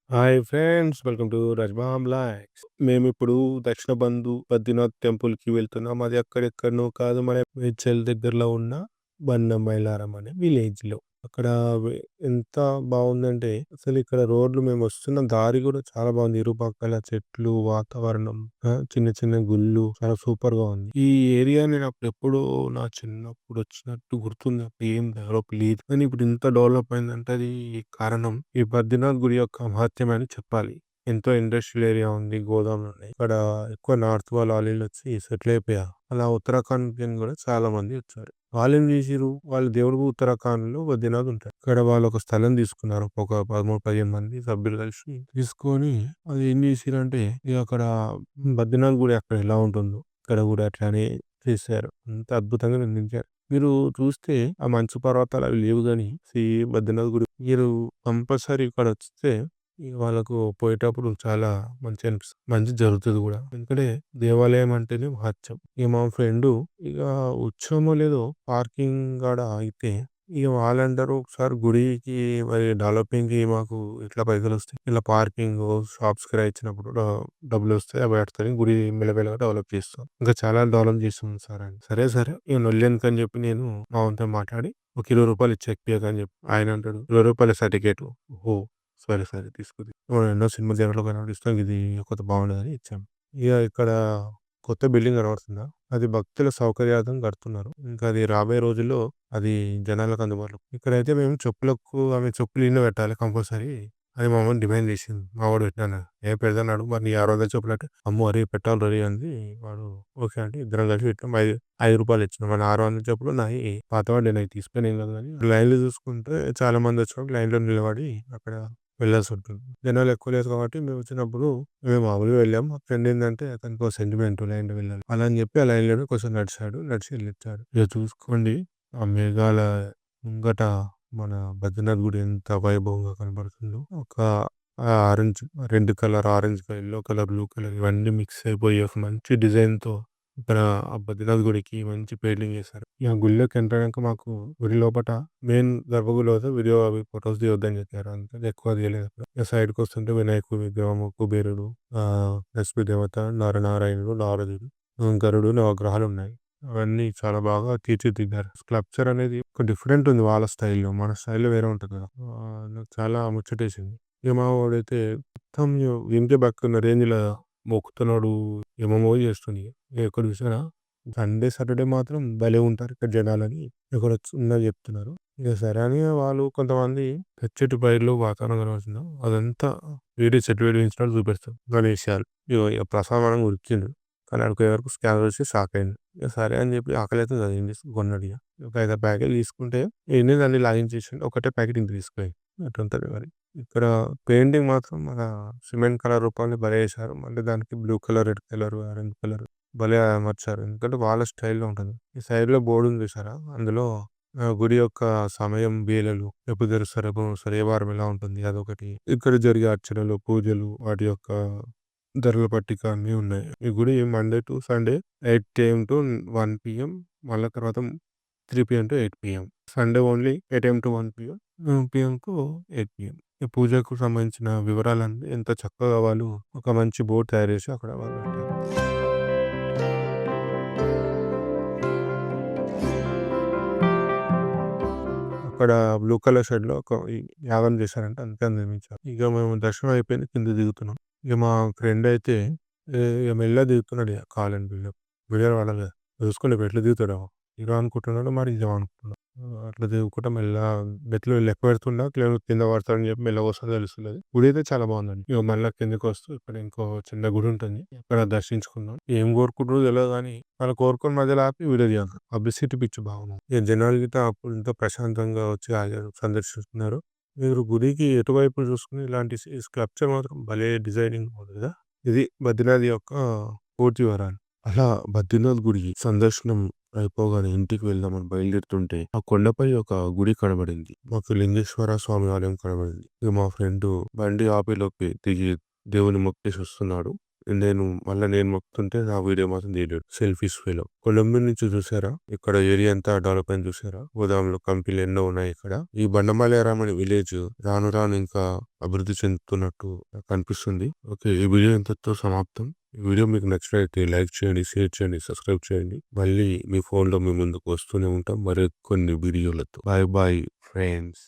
Hi friends, welcome to Rajbam likes. మేమిప్పుడు దక్షిణ బంధు బద్రీనాథ్ టెంపుల్‌కి వెళ్తున్నాం. అది అక్కడెక్కడనో కాదు, మన మేడ్చల్ దగ్గరలో ఉన్న బండ అనే విలేజ్‌లో. అక్కడ ఎంత బావుందంటే, అసలు ఇక్కడ రోడ్లు మేము వస్తున్న దారి కూడా చాలా బాగుంది. ఇరుపక్కల చెట్లు, వాతావరణం, చిన్న చిన్న గుళ్ళు, చాలా సూపర్‌గా ఉంది. ఈ ఏరియా నేను అప్పుడెప్పుడో నా చిన్నప్పుడు వచ్చినట్టు గుర్తుంది. అప్పుడు ఏం డెవలప్ లేదు. కానీ ఇప్పుడు ఇంత డెవలప్ అయిందంటే అది కారణం ఈ బద్రీనాథ్ గుడి యొక్క మహత్యం అని చెప్పాలి. ఎంతో ఇండస్ట్రియల్ ఏరియా ఉంది. గోదాములున్నాయి. ఇక్కడ ఎక్కువ నార్త్ వాళ్ళు ఆలీళ్ళొచ్చి సెటిల్ అయిపోయారు. అలా ఉత్తరాఖండ్‌కి కూడా చాలా మంది వచ్చారు. వాళ్ళేం చేసిర్రు, వాళ్ళ దేవుడు ఉత్తరాఖండ్‌లో బద్రీనాథ్ ఉంటాడు. ఇక్కడ వాళ్ళు ఒక స్థలం తీసుకున్నారు. ఒక 13, 15 మంది సభ్యులు కలిసి తీసుకొని అది ఏం చేసిర్రంటే, ఇక అక్కడ బద్రీనాథ్ గుడి అక్కడ ఎలా ఉంటుందో ఇక్కడ కూడా అట్లానే చేశారు. అంత అద్భుతంగా నిర్మించారు. మీరు చూస్తే ఆ మంచు పర్వతాలు అవి లేవు గానీ, బద్రీనాథ్ గుడి మీరు కంపల్సరీ ఇక్కడొస్తే ఇగ వాళ్ళకు పోయేటప్పుడు చాలా మంచిగా అనిపిస్తది. మంచి జరుగుతది గూడా. ఎందుకంటే దేవాలయం అంటేనే మహత్యం. ఇగ మా ఫ్రెండు ఇగ ఉత్సవమో లేదో పార్కింగ్ కాడ ఆగితే, ఇగ వాళ్ళంటారు ఒకసారి గుడికి మరి డెవలపింగ్‌కి మాకు ఎట్లా పైసలొస్తాయి. ఇలా పార్కింగు, షాప్స్ కిరాయి ఇచ్చినప్పుడు డబ్బులొస్తాయి. అవి వాటితోని గుడి మెల్లమెల్లగా డెవలప్ చేస్తాం. ఇంకా చాలా డెవలప్ చేస్తున్నాం సార్ అని. సరే సరే ఇగ లొల్లెందుకని చెప్పి నేను మా వానితోని మాట్లాడి ఒక రూ. 20 ఇచ్చి ఎక్కియకని చెప్పి ఆయన అంటాడు, "రూ. 20 సర్టిఫికేటు." ఓహో! సరే, సరే తీసుకో. ఎన్నో సినిమా థియేటర్‌లో కనపడి ఇస్తాం. ఇది కొత్త బాగుండదని ఇచ్చాం. ఇగ ఇక్కడ కొత్త బిల్డింగ్ కనపడుతుందా? అది భక్తుల సౌకర్యార్థం కడుతున్నారు. ఇంకా అది రాబోయే రోజుల్లో అది జనాలకు అందుబాటులో. ఇక్కడైతే మేము చెప్పులకు చెప్పులు ఈడనే పెట్టాలి కంపల్సరీ అని మా అమ్మ డిమాండ్ చేసింది. మా వాడు పెట్టినాను. ఏ పెడతాన్నాడు మరి నీ 600 చెప్పులంటే, అమ్మో! అరే పెట్టాలి రెడీ అంది. వాడు ఓకే అంటే ఇద్దరం కలిసి పెట్టాం. రూ. 5 ఇచ్చినాం. మన 600 చెప్పులు నాయి పాతవాడిని నాయి తీసుకొని ఏం కాదు కానీ లైన్‌లో చూసుకుంటే చాలా మంది వచ్చినప్పుడు లైన్‌లో నిలబడి అక్కడ వెళ్ళాల్సుంటుంది. జనాలు ఎక్కువ లేరు కాబట్టి మేము వచ్చినప్పుడు మేము మామూలుగా వెళ్ళాం. మా ఫ్రెండ్ ఏందంటే అతనికో సెంటిమెంట్ లైన్‌లో వెళ్ళాలి. అలా అని చెప్పి ఆ లైన్‌లోనే కొంచెం నడిచాడు. నడిచి ఎళ్ళొచ్చాడు. ఇక చూసుకోండి ఆ మేఘాల ముంగట మన బద్రీనాథ్ గుడి ఎంత వైభవంగా కనబడుతుందో. ఒక orange, red colour, orange colour, yellow colour, blue colour ఇవన్నీ మిక్స్ అయిపోయి ఒక మంచి డిజైన్‌తో ఇక్కడ ఆ బద్రీనాథ్ గుడికి మంచి పెయింటింగ్ చేశారు. ఇక గుడిలోకి ఎంటర్ అయ్యాక మాకు గుడి లోపట మెయిన్ గర్భగుడిలో అయితే వీడియో అవి ఫోటోస్ దిగొద్దని చెప్పారు. అందుకని ఎక్కువ తీయలేదు. ఇక సైడ్‌కొస్తుంటే వినాయకుడి విగ్రహము, కుబేరుడు, లక్ష్మీ దేవత, నరనారాయణుడు, నారదుడు, గరుడు, నవగ్రహాలున్నాయి. అవన్నీ చాలా బాగా తీర్చిదిద్దారు. స్కల్ప్చర్ అనేది ఒక డిఫరెంట్ ఉంది వాళ్ళ స్టైల్‌లో. మన స్టైల్‌లో వేరే ఉంటది కదా! నాకు చాలా ముచ్చటేసింది. ఇక మా వోడైతే మొత్తం వీనికే బక్కున్న రేంజ్‌ల మొక్కుతున్నాడు. ఏమేమో చేస్తుండు ఇగ. ఎక్కడ చూసినా సండే, సాటర్‌డే మాత్రం భలే ఉంటారు ఇక్కడ జనాలని ఉన్నది చెప్తున్నారు. ఇక సరే అని వాళ్ళు కొంతమంది పచ్చటి పైర్లు వాతావరణం కనబడుతుందో అదంతా వేరే చెట్టు వెలిగించినట్టు చూపెడతారు. గణేషాలు. ఇగ ప్రసాదం గుర్తిండు. కానీ ఆడికి పోయే వరకు స్కానర్ వచ్చి షాక్ అయిండు. ఇక సరే అని చెప్పి ఆకలైతుంది కదా! ఏం చేస్తాం కొన్నాడు ఇగ. ఒక 5, 6 ప్యాకెట్లు తీసుకుంటే ఈడనే దాన్ని లాగించేసిండు. ఒకటే ప్యాకెట్ ఇంటికి తీసుకుపోయిండు. అట్లుంటది మరి. ఇక్కడ పెయింటింగ్ మాత్రం మన సిమెంట్ కలర్ రూపాన్ని భలే చేశారు. మళ్ళీ దానికి blue colour, red colour, orange colour భలే అమర్చారు. ఎందుకంటే వాళ్ళ స్టైల్‌లో ఉంటది. ఈ సైడ్‌లో బోర్డ్ ఉంది చూసారా? అందులో గుడి యొక్క సమయం, వేళలు ఎప్పుడు తెరుస్తారు, ఎప్పుడు మూస్తారు, ఏ వారం ఎలా ఉంటుంది అదొకటి. ఇక్కడ జరిగే అర్చనలు, పూజలు వాటి యొక్క ధరల పట్టిక అన్నీ ఉన్నాయి. ఈ గుడి Monday to Sunday 8 AM to 1 PM. మళ్ళా తర్వాత 3 PM to 8 PM. Sunday only 8 AM to 1 PM. PM to 8 PM. ఈ పూజకు సంబంధించిన వివరాలన్నీ ఎంత చక్కగా వాళ్ళు ఒక మంచి బోర్డ్ తయారు చేసి అక్కడ వాళ్ళు పెట్టారు. అక్కడ బ్లూ కలర్ షెడ్‌లో ఒక యాగం చేశారంట. అందుకని నిర్మించారు. ఇక మేము దర్శనం అయిపోయింది. కిందకి దిగుతున్నాం. ఇక మా ఫ్రెండ్ అయితే ఇక మెల్లగా దిగుతున్నాడు ఇగ కాలని వీడియోలో పడాలి కదా! చూసుకోండి ఇప్పుడు ఎట్లా దిగుతాడో. హీరో అనుకుంటున్నాడో మరి నిజం అనుకుంటున్నాడో. అట్లా దిగుకుంటా మెల్లగా మెట్లు లెక్క పెడుతున్నా కింద పడతాడని చెప్పి మెల్లగా వస్తే తెలుస్తలేదు. గుడి అయితే చాలా బాగుందండి. ఇక మళ్ళా కిందకొస్తూ ఇక్కడ ఇంకో చిన్న గుడి ఉంటుంది. అక్కడ దర్శించుకున్నాం. ఏం కోరుకుంటారో తెలవదు గానీ వాళ్ళు కోరుకొని మధ్యలో ఆపి వీడియో తీయాలి. పబ్లిసిటీ పిచ్చి బాగుంది. ఇక జనాలు గిట్ట అప్పుడు ఎంతో ప్రశాంతంగా వచ్చి ఆగారు, సందర్శిస్తున్నారు. మీరు గుడికి ఎటువైపు చూసుకుని ఇలాంటి స్కల్ప్చర్ మాత్రం భలే డిజైనింగ్ ఉంది కదా! ఇది బద్రీనాథ్ యొక్క పూర్తి వివరాలు. అలా బద్రీనాథ్ గుడి సందర్శనం అయిపోగానే ఇంటికి వెళ్దామని బయలుదేరుతుంటే ఆ కొండపై ఒక గుడి కనబడింది. మాకు లింగేశ్వర స్వామి ఆలయం కనబడింది. ఇక మా ఫ్రెండ్ బండి ఆపిలోకి దిగి దేవుని మొక్కేసి వస్తున్నాడు. నేను మొక్కుతుంటే ఆ వీడియో మాత్రం తీయలేడు. Selfish fellow. కొలంబియా నుంచి చూసారా? ఇక్కడ ఏరియా అంతా డెవలప్ అయింది చూసారా? గోదాములు కంపెనీలు ఎన్నో ఉన్నాయి ఇక్కడ. ఈ బండమలయారం అనే విలేజ్ రాను రాను ఇంకా అభివృద్ధి చెందుతున్నట్టు నాకు అనిపిస్తుంది. ఓకే, ఈ వీడియో ఇంతటితో సమాప్తం. ఈ వీడియో మీకు నచ్చినట్లయితే లైక్ చేయండి, షేర్ చేయండి, సబ్స్క్రైబ్ చేయండి. మళ్ళీ మీ ఫోన్లో మీ ముందుకు వస్తూనే ఉంటాం మరి కొన్ని వీడియోలతో. Bye bye friends.